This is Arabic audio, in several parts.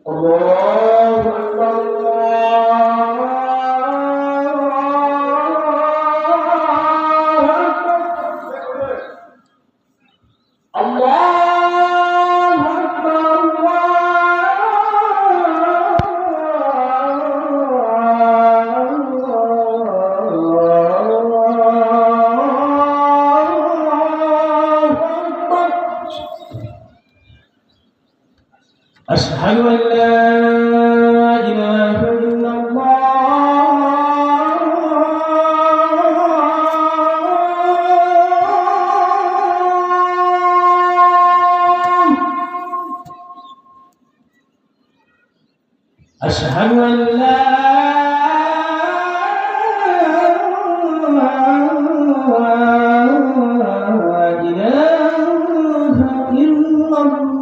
الله أكبر أشهد أن لا إله إلا الله أشهد أن لا إله إلا الله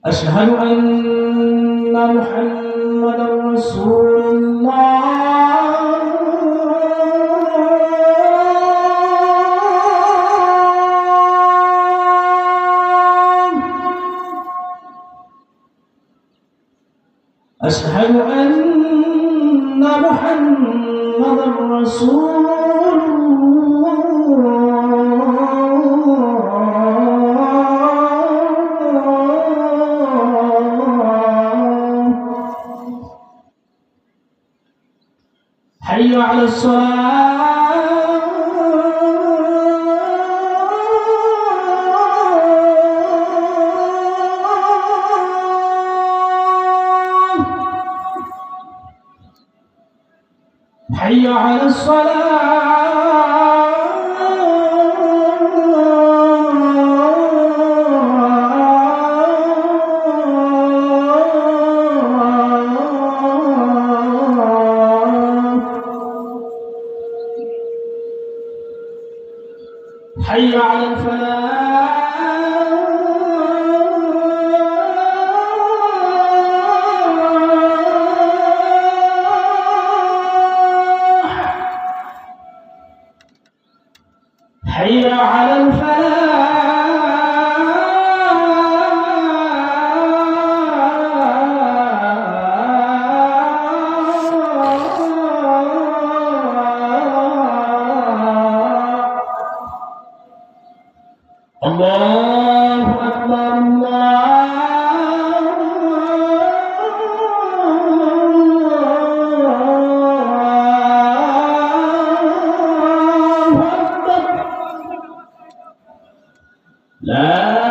أشهد أن محمدا رسول الله أشهد أن محمدا رسول حي على الصلاة حي على الصلاة حي على الفلاح حي على الفلاح الله أكبر الله أكبر لا